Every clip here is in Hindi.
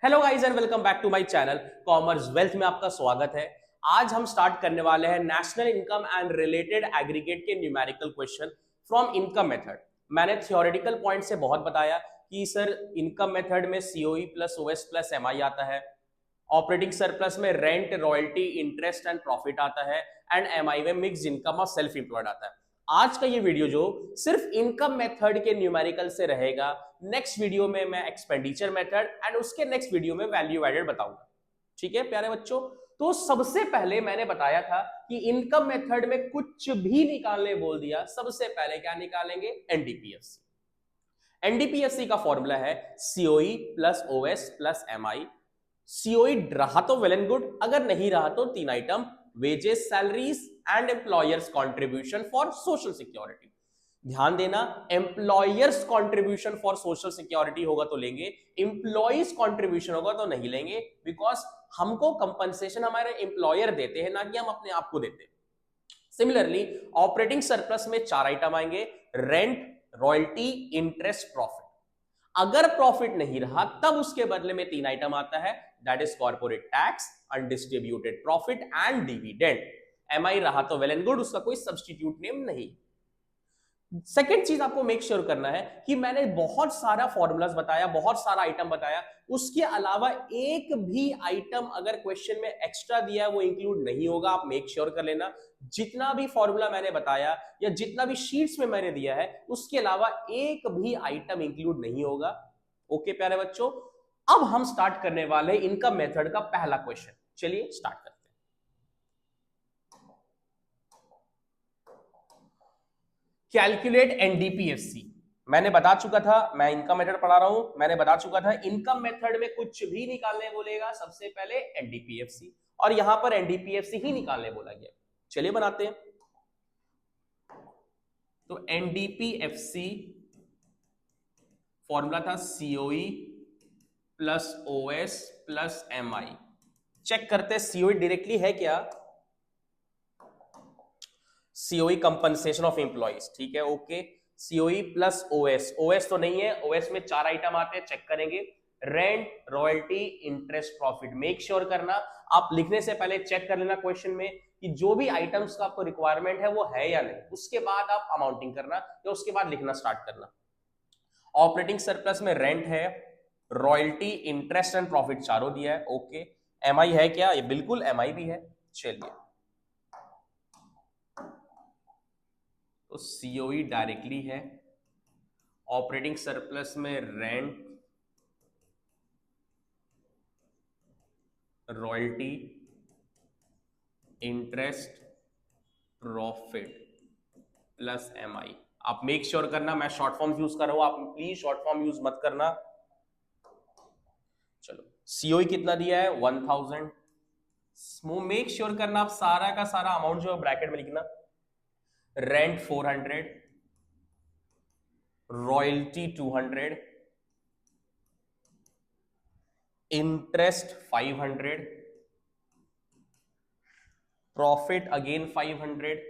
Hello guys and welcome back to my channel Commerce Wealth में आपका स्वागत है। आज हम स्टार्ट करने वाले हैं national income and related aggregate के numerical question from income method. मैंने थियोरेटिकल पॉइंट से बहुत बताया कि सर इनकम मेथड में COE plus OS plus MI आता है, ऑपरेटिंग सरप्लस में rent royalty interest and profit आता है एंड एमआई में मिक्स इनकम और सेल्फ एम्प्लॉयड आता है। आज का ये वीडियो जो सिर्फ इनकम मेथड के न्यूमेरिकल से रहेगा, नेक्स्ट वीडियो में मैं एक्सपेंडिचर मेथड एंड उसके नेक्स्ट वीडियो में वैल्यू एडेड बताऊंगा। ठीक है प्यारे बच्चों, तो सबसे पहले मैंने बताया था कि इनकम मेथड में कुछ भी निकालने बोल दिया, सबसे पहले क्या निकालेंगे? एनडीपीएफसी। एनडीपीएससी का फॉर्मूला है COE plus OS plus MI. COE रहा तो वेल एंड गुड, अगर नहीं रहा तो तीन item, wages salaries and employers contribution for social security. ध्यान देना, employers contribution for social security होगा तो लेंगे, एम्प्लॉयज कॉन्ट्रीब्यूशन होगा तो नहीं लेंगे, बिकॉज हमको कंपनसेशन हमारे एम्प्लॉयर देते हैं, ना कि हम अपने आप को देते हैं। सिमिलरली ऑपरेटिंग सरप्लस में चार आइटम आएंगे, रेंट, रॉयल्टी, इंटरेस्ट, प्रॉफिट। अगर प्रॉफिट नहीं रहा तब उसके बदले में तीन आइटम आता है, that is corporate tax, undistributed profit and dividend. MI रहा तो वेल एंड गुड, उसका कोई सब्सटीट्यूट नेम नहीं। सेकेंड चीज आपको मेक श्योर करना है कि मैंने बहुत सारा फॉर्मूलाज बताया, बहुत सारा आइटम बताया, उसके अलावा एक भी आइटम अगर क्वेश्चन में एक्स्ट्रा दिया है वो इंक्लूड नहीं होगा। आप मेक श्योर कर लेना, जितना भी फॉर्मूला मैंने बताया या जितना भी शीट्स में मैंने दिया है उसके अलावा एक भी आइटम इंक्लूड नहीं होगा। ओके प्यारे बच्चों, अब हम स्टार्ट करने वाले इनकम मेथड का पहला क्वेश्चन। चलिए स्टार्ट करते हैं। Calculate NDPFC. मैंने बता चुका था, मैं इनकम मेथड पढ़ा रहा हूं, मैंने बता चुका था इनकम मेथड में कुछ भी निकालने बोलेगा सबसे पहले एनडीपीएफसी, और यहां पर एनडीपीएफसी ही निकालने बोला गया। चलिए बनाते हैं। तो एनडीपीएफसी फॉर्मूला था COE plus OS plus MI. Check करते हैं सीओई डायरेक्टली है क्या। सीओई कंपनसेशन ऑफ एम्प्लॉइज, ठीक है okay. COE plus OS, OS तो नहीं है, ओएस में चार आइटम आते हैं, चेक करेंगे। Rent, royalty, interest, profit. Make sure करना, आप लिखने से पहले चेक कर लेना क्वेश्चन में कि जो भी आइटम्स का आपको रिक्वायरमेंट है वो है या नहीं, उसके बाद आप अमाउंटिंग करना या उसके बाद लिखना स्टार्ट करना। ऑपरेटिंग सरप्लस में रेंट है, रॉयल्टी, इंटरेस्ट एंड प्रॉफिट चारों दिया है, ओके। एमआई है क्या? ये बिल्कुल एमआई भी है। चलिए, तो सीओई डायरेक्टली है, ऑपरेटिंग सरप्लस में rent, royalty, interest, profit plus MI. आप मेक श्योर करना, मैं शॉर्ट फॉर्म यूज कर रहा हूं, आप प्लीज शॉर्ट फॉर्म यूज मत करना। चलो, सीओई कितना दिया है? 1000। मेक श्योर करना आप सारा का सारा अमाउंट जो है ब्रैकेट में लिखना। Rent 400, royalty 200, interest 500, profit again 500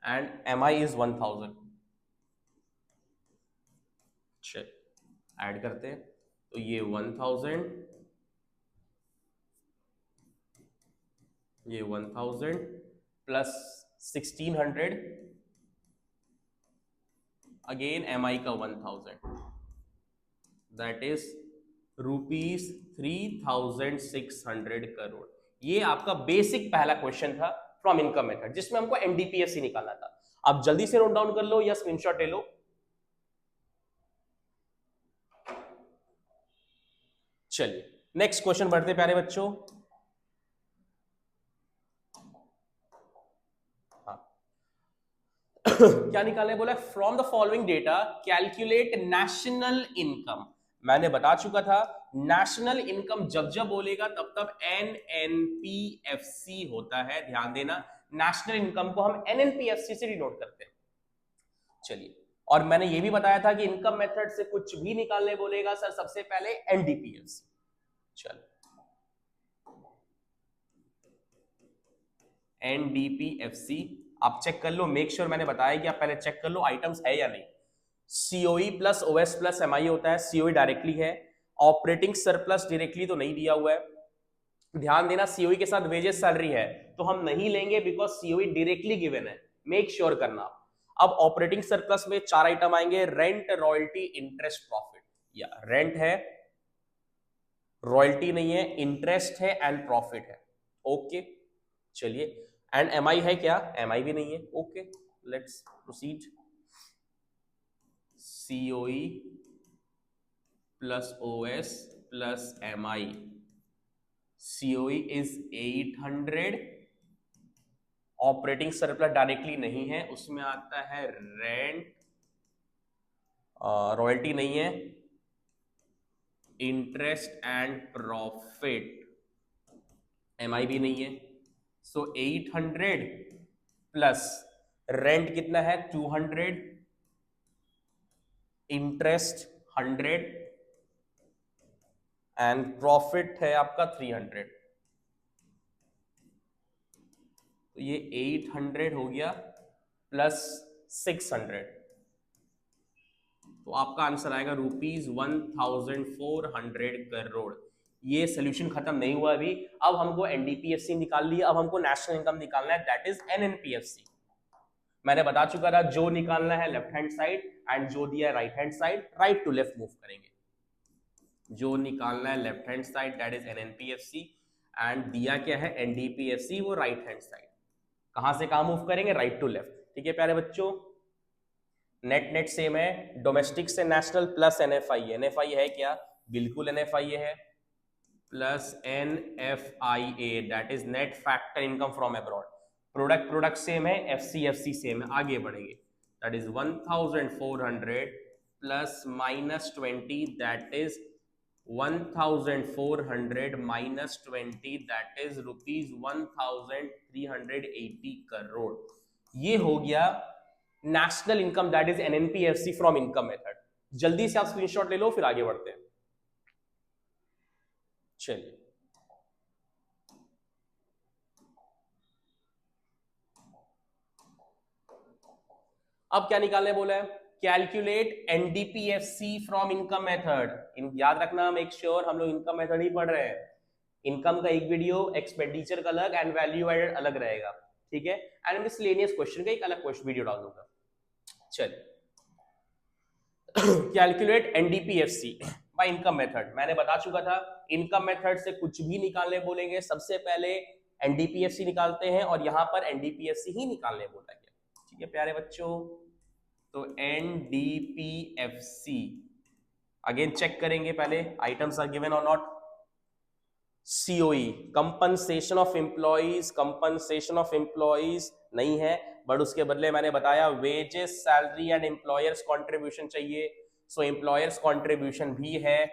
and MI is 1000। चल ऐड करते हैं, तो ये 1000, ये 1000 प्लस 1600, अगेन एमआई का 1000, दैट इज रुपीज 3600 करोड़। ये आपका बेसिक पहला क्वेश्चन था फ्रॉम इनकम मेथड, जिसमें हमको एनडीपीएससी निकालना था। आप जल्दी से नोट डाउन कर लो या स्क्रीनशॉट ले लो। चलिए नेक्स्ट क्वेश्चन बढ़ते प्यारे बच्चों। हाँ क्या निकालने बोला? From the following data calculate national income. मैंने बता चुका था, नेशनल इनकम जब जब बोलेगा तब तब एनएनपीएफसी होता है। ध्यान देना, नेशनल इनकम को हम एनएनपीएफसी से डिनोट करते हैं। चलिए, और मैंने ये भी बताया था कि इनकम मेथड से कुछ भी निकालने बोलेगा सर सबसे पहले एनडीपीएफसी। चलो, एनडीपीएफसी आप चेक कर लो, मेक श्योर मैंने बताया कि आप पहले चेक कर लो आइटम्स है या नहीं। COE plus OS plus MI होता है, सीओई डायरेक्टली है, ऑपरेटिंग सरप्लस डायरेक्टली तो नहीं दिया हुआ है। ध्यान देना सीओई के साथ वेजेस सैलरी है तो हम नहीं लेंगे बिकॉज सीओई डायरेक्टली गिवन है, मेक श्योर करना। अब ऑपरेटिंग सरप्लस में 4 आइटम आएंगे, रेंट, रॉयल्टी, इंटरेस्ट, प्रॉफिट। या रेंट है, रॉयल्टी नहीं है, इंटरेस्ट है एंड प्रॉफिट है। ओके चलिए, एंड एमआई है क्या? एमआई भी नहीं है। Okay let's proceed. COE plus OS plus MI, COE is 800, operating surplus directly नहीं है, उसमें आता है रेंट, रॉयल्टी नहीं है, इंटरेस्ट एंड प्रॉफिट, एमआई भी नहीं है। सो 800 प्लस रेंट कितना है 200, इंटरेस्ट 100 एंड प्रॉफिट है आपका 300। तो ये 800 हो गया प्लस 600, तो आपका आंसर आएगा ₹1400 करोड़। ये सोल्यूशन खत्म नहीं हुआ अभी, अब हमको एनडीपीएफसी निकाल लिया, अब हमको नेशनल इनकम निकालना है, दैट इज एनएनपीएफसी। मैंने बता चुका था जो निकालना है लेफ्ट हैंड साइड एंड जो दिया है right hand side, right to left move करेंगे। जो निकालना है left hand side that is NNPFC and दिया क्या है एनडीपीएफसी, वो राइट हैंड साइड। कहां से कहां मूव करेंगे? Right to left. ठीक है प्यारे बच्चों, नेट नेट सेम है, डोमेस्टिक से नेशनल प्लस एनएफआई, एनएफआई है क्या? बिल्कुल एनएफआई है, plus NFIA that is net factor income from abroad. Product product same है, एफसीएफसी सेम है, आगे बढ़ेंगे। That is 1400 plus -20 that is 1400 -20 that is ₹1380 crore. ये हो गया national income that is NNPFC from income method. जल्दी से आप स्क्रीनशॉट ले लो फिर आगे बढ़ते हैं। चलिए अब क्या निकालने बोला है? Calculate NDPFC from income method. याद रखना, मेक श्योर हम लोग इनकम मेथड ही पढ़ रहे हैं। इनकम का एक वीडियो, एक्सपेंडिचर का अलग एंड वैल्यू एडेड अलग रहेगा, ठीक है। एंड मिसलेनियस क्वेश्चन का एक अलग क्वेश्चन वीडियो डाल दूंगा। चलिए calculate NDPFC bye income method. मैंने बता चुका था इनकम मेथड से कुछ भी निकालने बोलेंगे सबसे पहले एनडीपीएफसी निकालते हैं, और यहां पर एनडीपीएफसी ही निकालने बोला गया। ठीक है प्यारे बच्चों, तो एनडीपीएफसी अगेन चेक करेंगे पहले, आइटम्स आर गिवन और not. COE compensation of employees, compensation of employees नहीं है, बट उसके बदले मैंने बताया wages, salary and employers contribution चाहिए, सो एम्प्लॉयर्स कंट्रीब्यूशन भी है।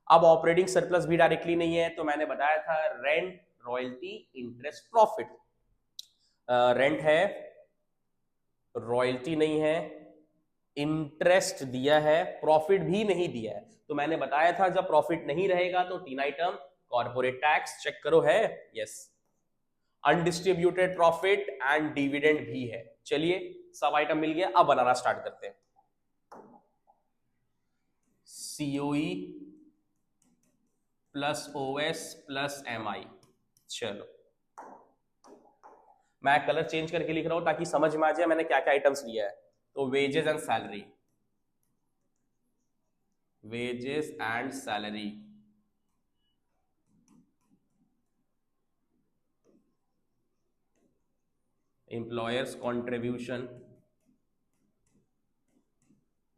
अब ऑपरेटिंग सरप्लस भी डायरेक्टली नहीं है, तो मैंने बताया था rent, royalty, interest, profit. Rent है, रॉयल्टी नहीं है, इंटरेस्ट दिया है, प्रॉफिट भी नहीं दिया है। तो मैंने बताया था जब प्रॉफिट नहीं रहेगा तो 3 आइटम, कॉर्पोरेट टैक्स चेक करो है, yes, undistributed profit and dividend भी है। चलिए सब आइटम मिल गया, अब बनाना स्टार्ट करते हैं। COE plus OS plus MI. चलो मैं कलर चेंज करके लिख रहा हूं ताकि समझ में आ जाए मैंने क्या क्या आइटम्स लिया है। तो wages and salary, wages and salary, employers contribution,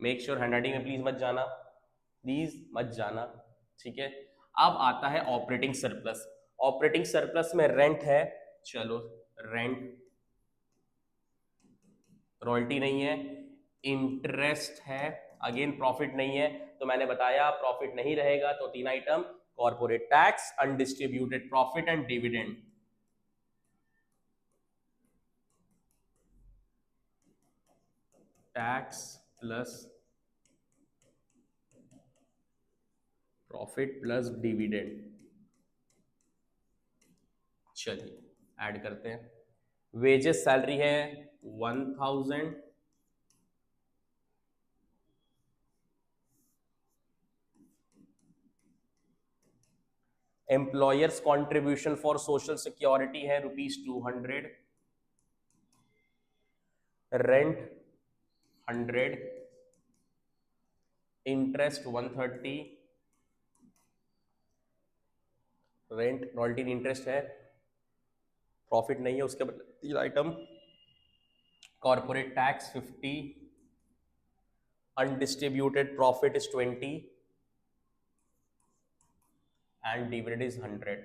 make sure handwriting में प्लीज मत जाना, प्लीज मत जाना, ठीक है। अब आता है ऑपरेटिंग सरप्लस। ऑपरेटिंग सरप्लस में रेंट है, चलो रेंट, रॉयल्टी नहीं है, इंटरेस्ट है, अगेन प्रॉफिट नहीं है, तो मैंने बताया प्रॉफिट नहीं रहेगा तो 3 item, corporate tax, undistributed profit and dividend. Tax plus profit plus dividend. चलिए ऐड करते हैं। वेजेस सैलरी है 1000, employers contribution for social security है ₹200, rent 100, interest 130, rent royalty interest है, प्रॉफिट नहीं है उसके बदले item, corporate tax 50, undistributed profit is 20 and dividend is 100।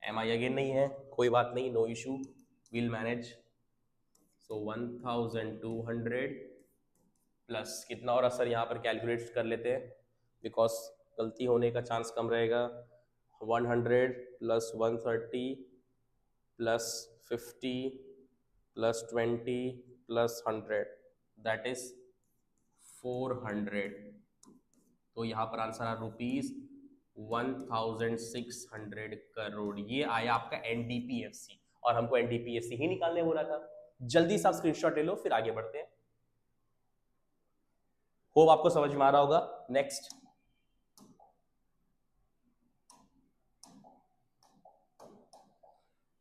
MI again नहीं है, कोई बात नहीं, no issue, will manage. So 1200 plus कितना और सर यहाँ पर कैलकुलेट कर लेते हैं बिकॉज गलती होने का चांस कम रहेगा। 100 plus 130 plus 50 plus 20 plus 100 that is 400। तो यहाँ पर आंसर आ ₹1600 करोड़। ये आया आपका एनडीपीएफसी और हमको एनडीपीएफसी ही निकालने हो रहा था। जल्दी से आप स्क्रीनशॉट ले लो फिर आगे बढ़ते हैं। होप आपको समझ में आ रहा होगा। Next,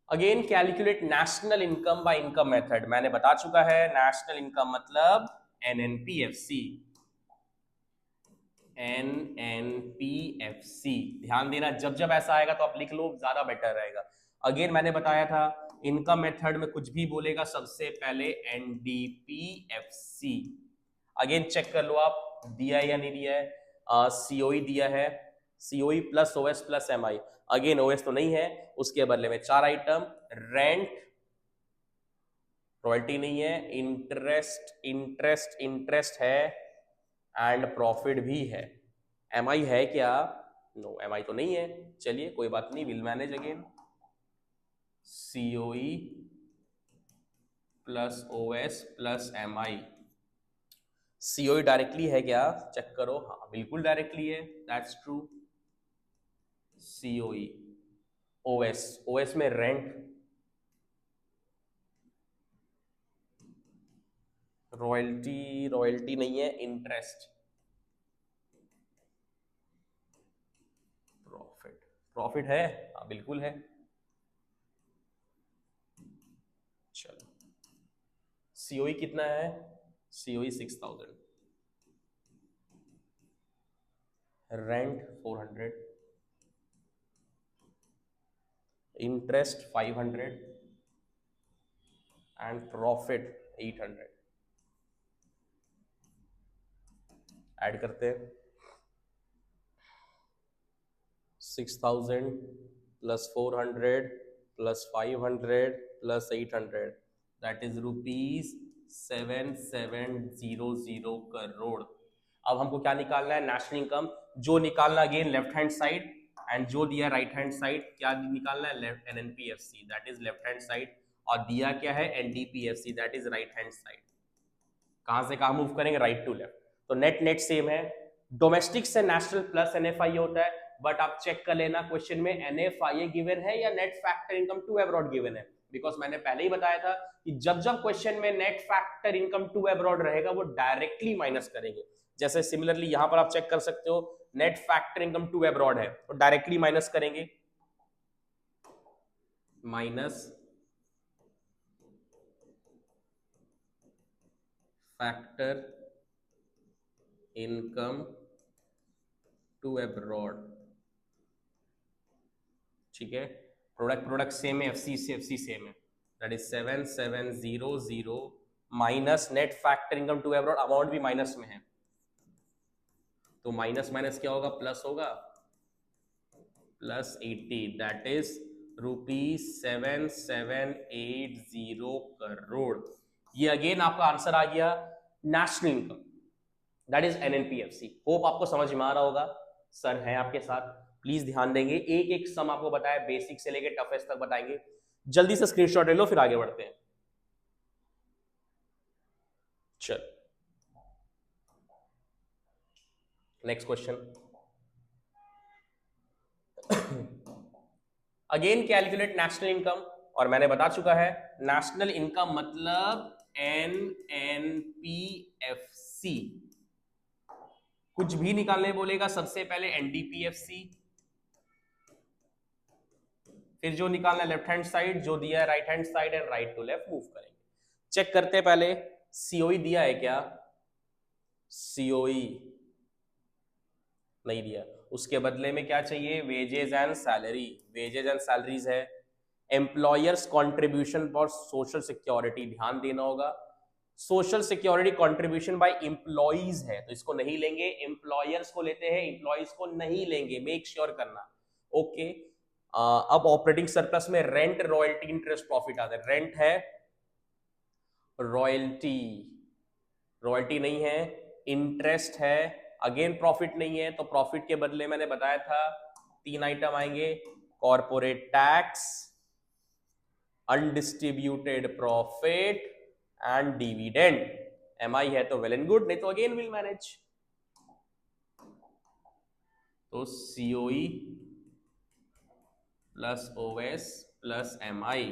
again calculate national income by income method. मैंने बता चुका है नेशनल इनकम मतलब एनएनपीएफसी। एनएनपीएफसी ध्यान देना, जब जब ऐसा आएगा तो आप लिख लो, ज्यादा बेटर रहेगा। अगेन मैंने बताया था इनकम मेथड में कुछ भी बोलेगा सबसे पहले एनडीपीएफसी। अगेन चेक कर लो आप, दिया है या नहीं दिया है। सीओई दिया है, COE plus OS plus MI. Again OS तो नहीं है, उसके बदले में 4 आइटम, रेंट, रॉयल्टी नहीं है, इंटरेस्ट है एंड प्रॉफिट भी है। एमआई है क्या? नो, एमआई तो नहीं है। चलिए कोई बात नहीं, will manage. Again COE plus OS plus MI. COE directly है क्या? चेक करो, हाँ बिल्कुल डायरेक्टली है, that's true. COE, OS, OS में रेंट, रॉयल्टी नहीं है, इंटरेस्ट, प्रॉफिट है, हाँ बिल्कुल है। चलो सीओई कितना है? COE 6000, rent 400, interest 500 and profit 800। Add करते हैं, 6000 plus 400 plus 500 plus 800 that is ₹7700 crore. अब हमको क्या निकालना है? National income. जो निकालना again left hand side and जो दिया राइट हैंड साइड, क्या निकालना है? Left NNPFC that is left hand side, और दिया क्या है? NDPFC that is right hand side. कहां से कहां मूव करेंगे? Right to left. तो नेट नेट सेम है। डोमेस्टिक से नेशनल प्लस एनएफआई होता है, बट आप चेक कर लेना क्वेश्चन में एनएफआई गिवन है या net factor income to abroad given है। बिकॉज मैंने पहले ही बताया था कि जब जब क्वेश्चन में net factor income to abroad रहेगा वो डायरेक्टली माइनस करेंगे। जैसे सिमिलरली यहां पर आप चेक कर सकते हो, net factor income to abroad है तो डायरेक्टली माइनस करेंगे, minus factor income to abroad. ठीक है, प्रोडक्ट सेम है, एफसी से एफसी सेम है, that is 7700 minus net factor income to abroad, amount भी माइनस में है तो माइनस माइनस क्या होगा? प्लस होगा, प्लस 80 दैट इज ₹7780 करोड़। ये अगेन आपका आंसर आ गया national income, that is NNPFC. Hope आपको समझ में आ रहा होगा। सर हैं आपके साथ, प्लीज ध्यान देंगे, एक एक सम आपको बताया, बेसिक से लेके टफेस्ट तक बताएंगे। जल्दी से स्क्रीनशॉट ले लो फिर आगे बढ़ते हैं। चल next question. Again calculate national income, और मैंने बता चुका है नेशनल इनकम मतलब एनएनपीएफसी। कुछ भी निकालने बोलेगा सबसे पहले एनडीपीएफसी, फिर जो निकालना है लेफ्ट हैंड साइड, जो दिया है right hand side, and right to left move करेंगे। चेक करते हैं पहले सीओई दिया है क्या, सीओई नहीं दिया, उसके बदले में क्या चाहिए, wages and salary, wages and salaries है। Employers contribution for social security, ध्यान देना होगा, social security contribution by employees है, तो इसको नहीं लेंगे, एम्प्लॉयर्स को लेते हैं, एम्प्लॉइज को नहीं लेंगे, मेक श्योर करना। ओके, अब ऑपरेटिंग सरप्लस में रेंट, रॉयल्टी, इंटरेस्ट, प्रॉफिट आता है। रेंट है, रॉयल्टी, रॉयल्टी नहीं है, इंटरेस्ट है, अगेन प्रॉफिट नहीं है, तो प्रॉफिट के बदले मैंने बताया था 3 आइटम आएंगे, corporate tax, undistributed profit and dividend. MI है तो वेल एंड गुड, नहीं तो अगेन विल मैनेज। तो COE plus OS plus MI,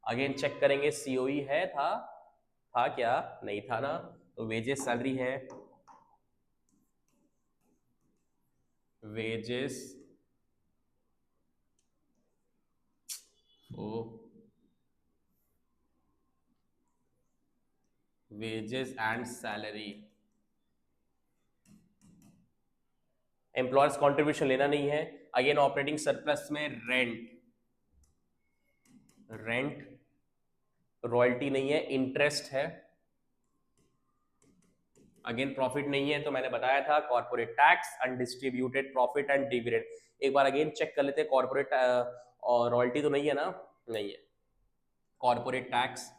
again check करेंगे सीओई है, था क्या, नहीं था ना, तो वेजेस सैलरी है, वेजेस ओ wages and salary, employers contribution लेना नहीं है। अगेन ऑपरेटिंग सरप्लस में रेंट, रॉयल्टी नहीं है, इंटरेस्ट है, अगेन प्रॉफिट नहीं है, तो मैंने बताया था corporate tax, undistributed profit and dividend. एक बार अगेन चेक कर लेते हैं, कॉर्पोरेट और रॉयल्टी तो नहीं है ना, नहीं है, corporate tax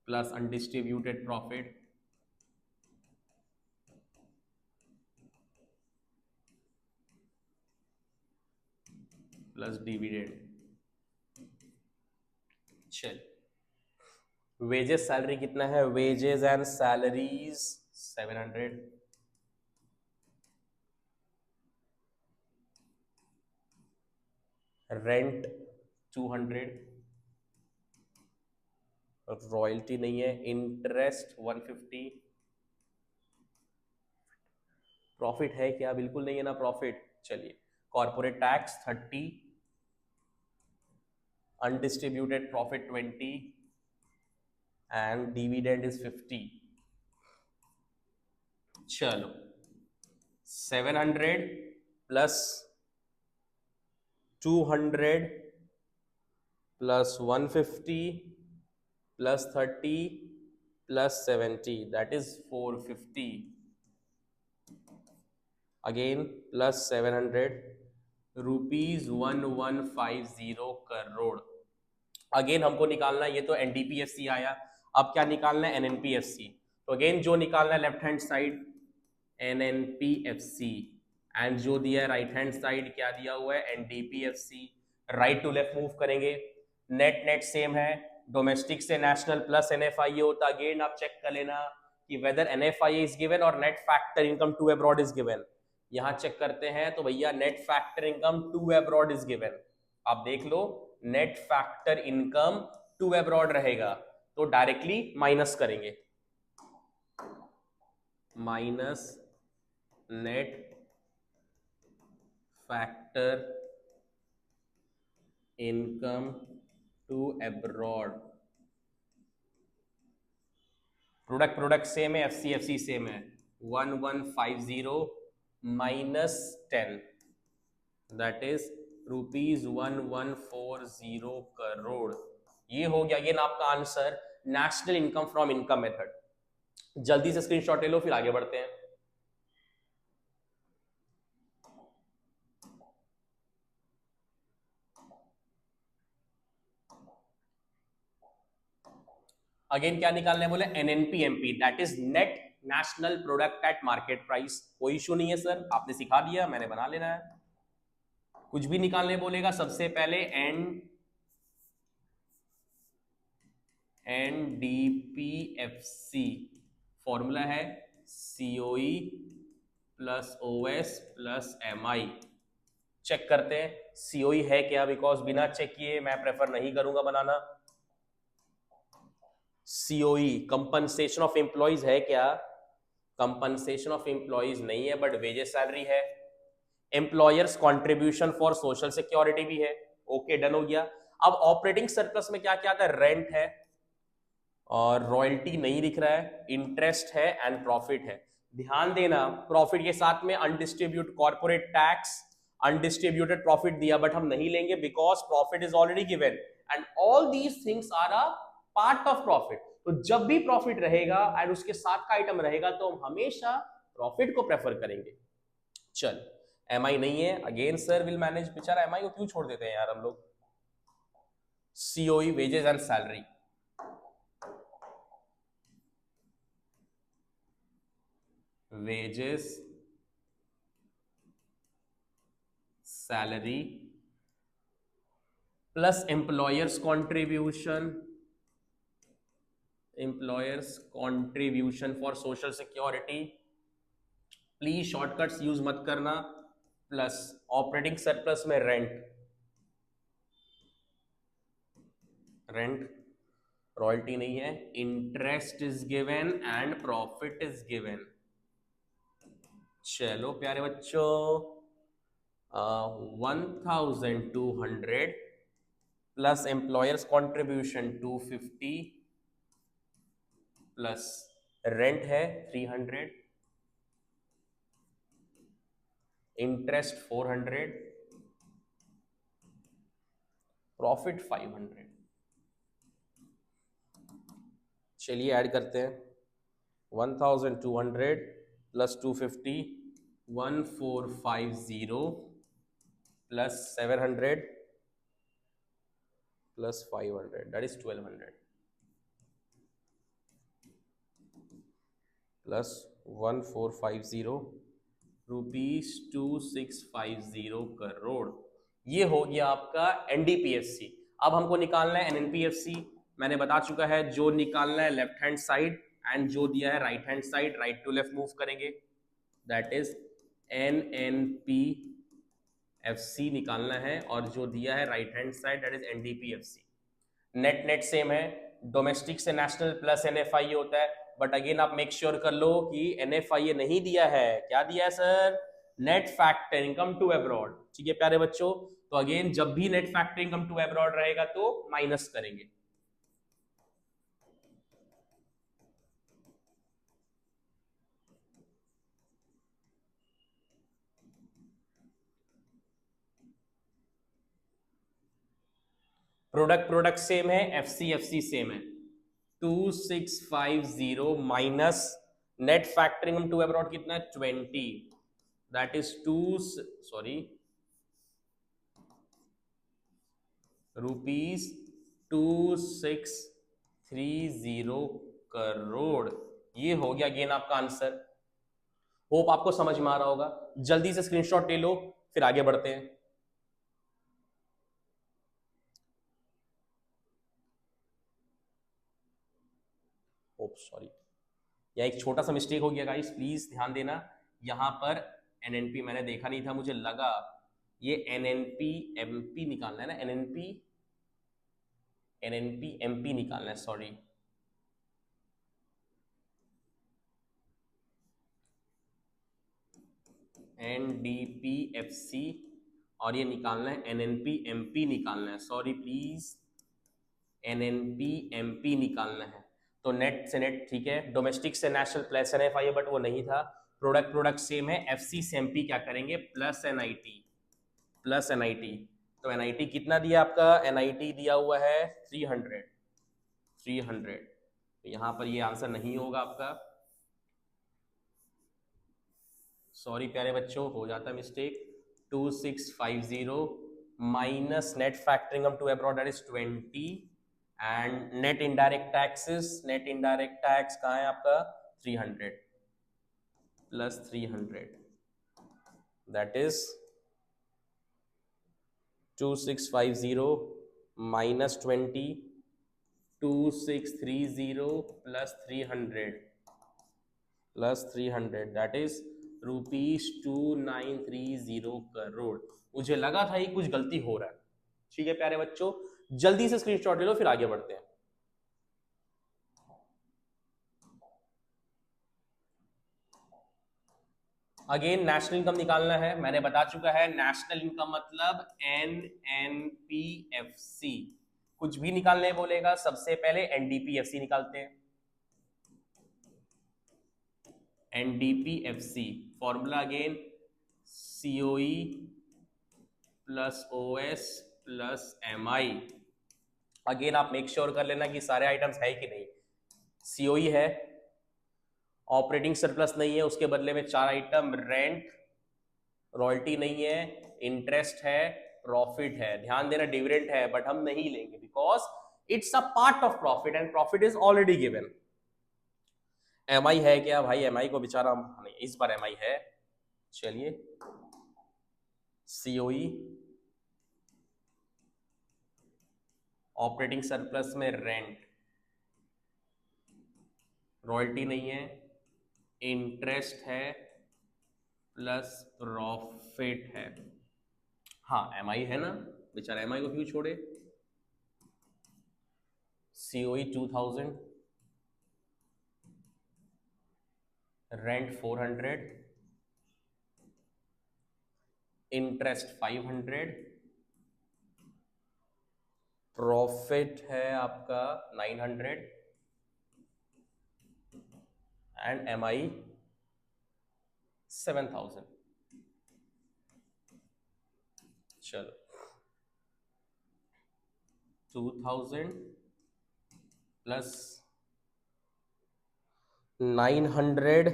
plus undistributed profit plus dividend. चल, वेजेस सैलरी कितना है, wages and salaries 700, rent 200, royalty नहीं है, इंटरेस्ट 150, प्रॉफिट है क्या, बिल्कुल नहीं है ना प्रॉफिट। चलिए, corporate tax 30, undistributed profit 20 and dividend is 50। चलो, 700 plus 200 plus 150 plus 30 plus 70, that is 450, again plus 700, rupees 1150 crore. Again हमको निकालना है, ये तो एनडीपीएफसी आया, अब क्या निकालना है, एनएनपीएफसी। तो अगेन जो निकालना है लेफ्ट हैंड साइड एनएनपीएफसी, एंड जो दिया है राइट हैंड साइड क्या दिया हुआ है, NDPFC. Right to left move करेंगे, नेट नेट सेम है, डोमेस्टिक से नेशनल प्लस एनएफआईए होता, अगेन आप चेक कर लेना कि वेदर एनएफआईए इज गिवन और net factor income to abroad is given. यहां चेक करते हैं तो भैया net factor income to abroad is given, आप देख लो net factor income to abroad रहेगा, तो डायरेक्टली माइनस करेंगे, minus net factor income to abroad, product same है, एफसी सेम है, 1150 minus 10, that is rupees 1140 crore. ये हो गया अगेन आपका answer, national income from income method. जल्दी से स्क्रीनशॉट ले लो, फिर आगे बढ़ते हैं। अगेन क्या निकालने बोले, NNPMP, that is net national product at market price. कोई इशू नहीं है सर, आपने सिखा दिया, मैंने बना लेना है। कुछ भी निकालने बोलेगा सबसे पहले एनडीपीएफसी, फॉर्मूला है COE plus OS plus MI. Check करते हैं सीओई है क्या, बिकॉज बिना चेक किए मैं प्रेफर नहीं करूंगा बनाना। सीओई कंपनसेशन ऑफ एम्प्लॉइज है क्या, कंपनसेशन ऑफ एम्प्लॉइज नहीं है बट वेजेस सैलरी है। Employers contribution for social security भी है। ओके डन हो गया। अब ऑपरेटिंग सरप्लस में क्या क्या आता है, रेंट है और रॉयल्टी नहीं दिख रहा है, इंटरेस्ट है एंड प्रॉफिट है। ध्यान देना प्रॉफिट के साथ में undistribute corporate tax, undistributed profit दिया बट हम नहीं लेंगे because profit is already given and all these things are a part of profit. तो जब भी प्रॉफिट रहेगा एंड उसके साथ का आइटम रहेगा तो हम हमेशा प्रॉफिट को प्रेफर करेंगे। चल एम आई नहीं है, अगेन सर विल मैनेज। बेचारा एम आई को क्यों छोड़ देते हैं यार हम लोग। COE wages and salary, wages, salary plus employers contribution for social security, please shortcuts use मत करना, प्लस ऑपरेटिंग सरप्लस में रेंट रॉयल्टी नहीं है, interest is given and profit is given. चलो प्यारे बच्चों 1200 plus employers contribution 250 plus rent है 300, इंटरेस्ट 400, प्रॉफिट 500। चलिए ऐड करते हैं 1200 plus 250 1450 plus 700 plus 500 that is 1200 plus 1450 rupees 2650 crore. ये हो गया आपका एनडीपीएफसी। अब हमको निकालना है एनएनपीएफसी। मैंने बता चुका है जो निकालना है लेफ्ट हैंड साइड एंड जो दिया है right hand side, right to left move करेंगे। दैट इज एनएनपीएफसी निकालना है और जो दिया है right hand side that is NDPFC. Net net same है, डोमेस्टिक से नेशनल प्लस एनएफआईए होता है बट अगेन आप मेक श्योर कर लो कि एनएफआईए नहीं दिया है। क्या दिया है sir? Net factor income to abroad. ठीक है प्यारे बच्चों, तो अगेन जब भी net factor income to abroad रहेगा तो माइनस करेंगे। प्रोडक्ट सेम है, एफसी सेम है। 2650 minus net factoring into abroad कितना है 20, दैट इज रुपीज 2630 करोड़। ये हो गया अगेन आपका आंसर। होप आपको समझ में आ रहा होगा। जल्दी से स्क्रीनशॉट ले लो फिर आगे बढ़ते हैं। ओप सॉरी, या एक छोटा सा मिस्टेक हो गया गाइस, प्लीज ध्यान देना। यहां पर एनएनपी मैंने देखा नहीं था, मुझे लगा ये एनएनपी एमपी निकालना है ना, एनएनपी एमपी निकालना है, सॉरी। एनडीपीएफसी और ये निकालना है एनएनपी एमपी निकालना है, सॉरी प्लीज, एनएनपी एमपी निकालना है। तो नेट से नेट ठीक है, डोमेस्टिक से नेशनल प्लस एनएफआई बट वो नहीं था। प्रोडक्ट सेम है, एफसी से एमपी क्या करेंगे प्लस एनआईटी। तो एनआईटी कितना दिया आपका? एनआईटी दिया हुआ है 300। तो यहां पर ये आंसर नहीं होगा आपका, सॉरी प्यारे बच्चों, हो जाता mistake. 2650 minus net factoring to abroad that is 20 and net indirect tax कहाँ है आपका 300 plus 300 that is 2650 minus 20 2630 plus 300 that is rupees 2930 crore. मुझे लगा था ये कुछ गलती हो रहा है। ठीक है प्यारे बच्चों, जल्दी से स्क्रीनशॉट ले लो फिर आगे बढ़ते हैं। अगेन नेशनल इनकम निकालना है, मैंने बता चुका है नेशनल इनकम मतलब NNPFC। कुछ भी निकालने बोलेगा सबसे पहले NDPFC निकालते हैं। NDPFC formula again COE plus OS plus MI। Again आप मेक श्योर कर लेना कि सारे आइटम्स है कि नहीं। COE है, ऑपरेटिंग सरप्लस नहीं है, उसके बदले में 4 आइटम रेंट, रॉयल्टी नहीं है, इंटरेस्ट है, प्रॉफिट है। ध्यान देना डिविडेंड है बट हम नहीं लेंगे because it's a part of profit and profit is already given. MI है क्या भाई? MI को बेचारा नहीं, इस बार MI है। चलिए COE ऑपरेटिंग सरप्लस में रेंट, रॉयल्टी नहीं है, इंटरेस्ट है प्लस प्रॉफिट है। हाँ MI है ना, बेचारा MI को क्यों छोड़े। COE 2000, रेंट 400, इंटरेस्ट 500, प्रॉफिट है आपका 900 एंड MI 7000। चलो 2000 plus 900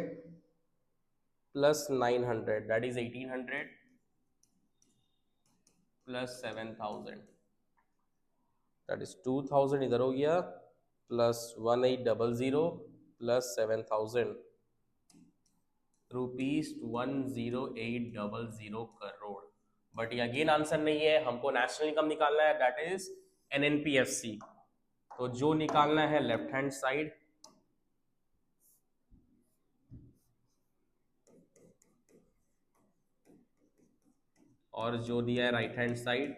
plus 900 that is 1800 plus 7000 that is 2000 इधर हो गया plus 1800 plus 7000 rupees 10800 crore. But ये अगेन आंसर नहीं है, हमको नेशनल इनकम निकालना है दैट इज NNPFC। तो जो निकालना है लेफ्ट हैंड साइड, और जो दिया है right hand side,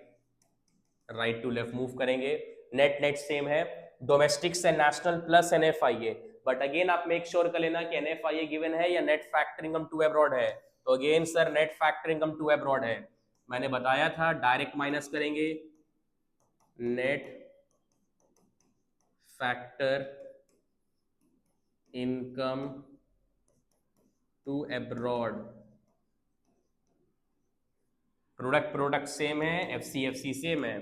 right to left move करेंगे। नेट नेट सेम है, डोमेस्टिक से national plus NFIA। But again आप मेक श्योर कर लेना कि NFIA गिवन है या net factor income to abroad है। तो again sir net factor income to abroad है। मैंने बताया था डायरेक्ट माइनस करेंगे, net factor income to abroad, product same है, FCFC सेम है,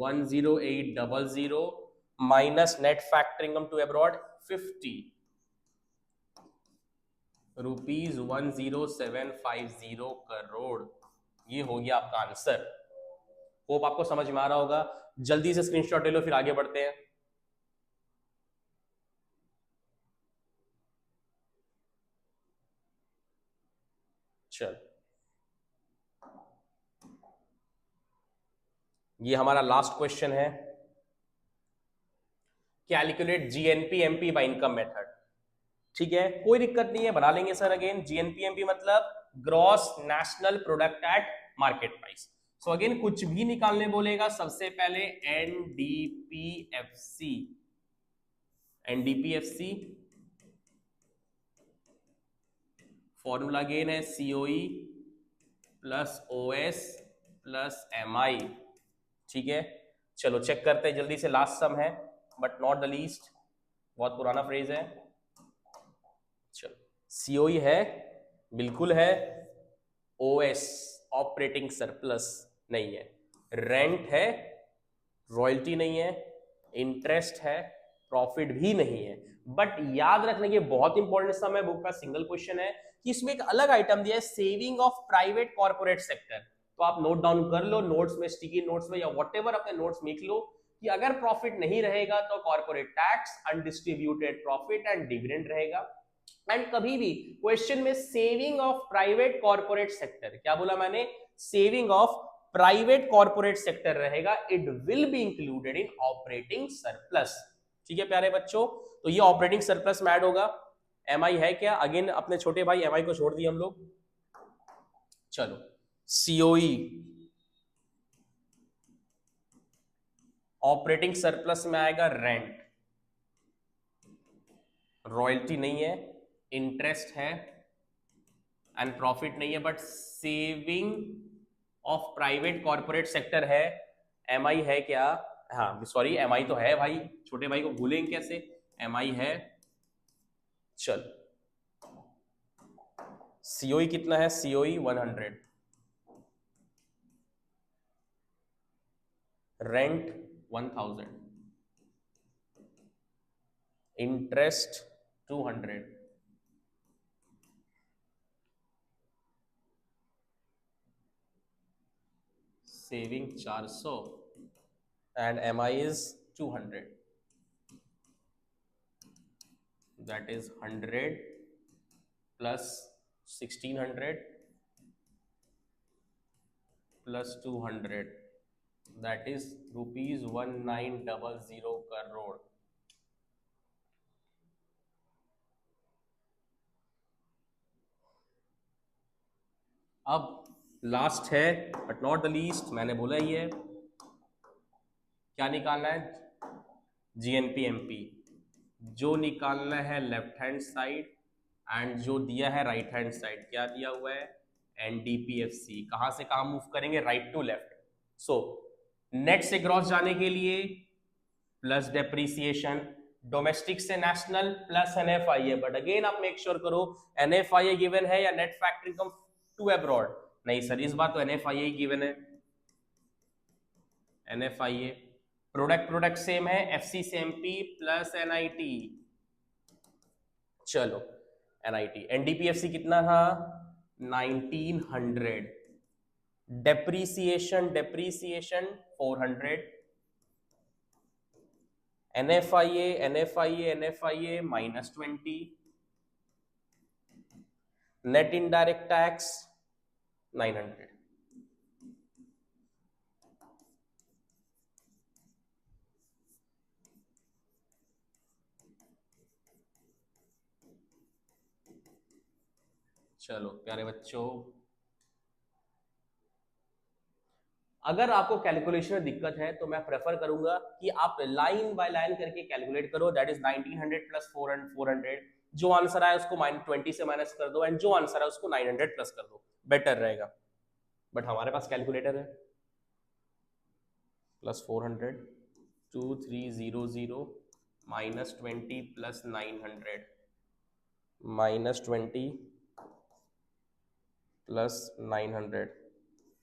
10800 minus net factor income to abroad 50 rupees 10750 crore. ये हो गया आपका आंसर। होप आपको समझ में आ रहा होगा। जल्दी से स्क्रीनशॉट ले लो फिर आगे बढ़ते हैं। चल ये हमारा लास्ट क्वेश्चन है, calculate GNP/MP by income method. ठीक है कोई दिक्कत नहीं है, बना लेंगे सर। अगेन GNP/MP मतलब gross national product at market price. So again कुछ भी निकालने बोलेगा सबसे पहले NDPFC फॉर्मूला अगेन है COE plus OS plus MI। ठीक है चलो चेक करते हैं जल्दी से। लास्ट सम है बट नॉट द लीस्ट, बहुत पुराना फ्रेज है। चलो COE है, बिल्कुल है। OS ऑपरेटिंग सरप्लस नहीं है, रेंट है, रॉयल्टी नहीं है, इंटरेस्ट है, प्रॉफिट भी नहीं है। बट याद रखने के बहुत इंपॉर्टेंट सम है, बुक का सिंगल क्वेश्चन है कि इसमें एक अलग आइटम दिया है, saving of private corporate sector. तो आप नोट डाउन कर लो नोट्स में, स्टिकी नोट्स में या व्हाटएवर अपने नोट्स में लिख लो कि अगर प्रॉफिट नहीं रहेगा तो corporate tax, undistributed profit and dividend रहेगा। एंड कभी भी क्वेश्चन में saving of private corporate sector, क्या बोला मैंने, saving of private corporate sector रहेगा, it will be included in operating surplus. ठीक है प्यारे बच्चों, तो ये ऑपरेटिंग सरप्लस में ऐड होगा। MI है क्या? अगेन अपने छोटे भाई MI को छोड़ दिए हम लोग। चलो COE ऑपरेटिंग सरप्लस में आएगा रेंट, रॉयल्टी नहीं है, इंटरेस्ट है, एंड प्रॉफिट नहीं है, but saving of private corporate sector है। एम आई है क्या? हाँ सॉरी, एम आई तो है भाई, छोटे भाई को भूलेंगे कैसे, एम आई है। चल सीओई कितना है? COE 100, rent 1000, interest 200, saving 400 and MI is 200, that is 100 plus 1600 plus 200, that is rupees 1900 crore। अब लास्ट है बट नॉट द लीस्ट, मैंने बोला ही है, क्या निकालना है? GNP MP. जो निकालना है लेफ्ट हैंड साइड एंड जो दिया है राइट हैंड साइड, क्या दिया हुआ है? एनडीपीएफसी। कहां से कहां मूव करेंगे? Right to left. So net से ग्रॉस जाने के लिए प्लस डेप्रीसिएशन, डोमेस्टिक से national plus NFIA, but again आप मेक श्योर करो एनएफआईए गिवन है या net factor income to abroad. नहीं सर, इस बार तो एनएफआईए गिवन है, एनएफआईए। प्रोडक्ट सेम है, एफसी से एमपी प्लस एनआईटी। चलो एनआईटी, एनडीपीएफसी कितना था? 1900, depreciation 400, NFIA -20, net indirect tax 900। चलो प्यारे बच्चों, अगर आपको कैलकुलेशन में दिक्कत है तो मैं प्रेफर करूंगा कि आप लाइन बाय लाइन करके कैलकुलेट करो। दैट इज 1900 प्लस 400, जो आंसर आया उसको -20 से माइनस कर दो एंड जो आंसर है उसको 900 प्लस कर दो, बेटर रहेगा। बट हमारे पास कैलकुलेटर है, plus 400 2300 -20 plus 900 -20 plus 900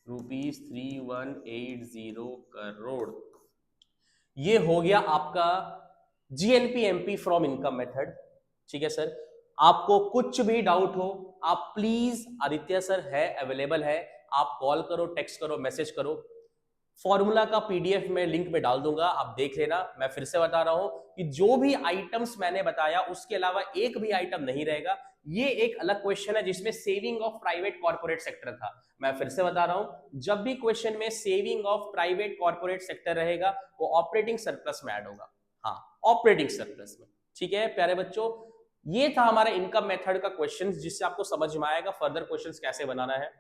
rupees 3180 crore. ये हो गया आपका जीएनपीएमपी फ्रॉम इनकम मेथड। ठीक है सर, आपको कुछ भी डाउट हो आप प्लीज, आदित्य सर है अवेलेबल है, आप कॉल करो, टेक्स्ट करो, मैसेज करो। फॉर्मूला का पीडीएफ में लिंक में डाल दूंगा, आप देख लेना। मैं फिर से बता रहा हूं कि जो भी आइटम्स मैंने बताया उसके अलावा एक भी आइटम नहीं रहेगा। ये एक अलग क्वेश्चन है जिसमें saving of private corporate sector था। मैं फिर से बता रहा हूं, जब भी क्वेश्चन में saving of private corporate sector रहेगा वो ऑपरेटिंग सरप्लस में ऐड होगा। हाँ, ऑपरेटिंग सरप्लस में। ठीक है प्यारे बच्चों, ये था हमारा इनकम मेथड का क्वेश्चन, जिससे आपको समझ में आएगा फर्दर क्वेश्चंस कैसे बनाना है।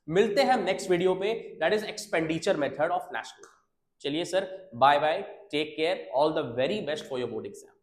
मिलते हैं नेक्स्ट वीडियो पे, that is expenditure method of national. चलिए sir, bye bye, take care, all the very best for your board exam.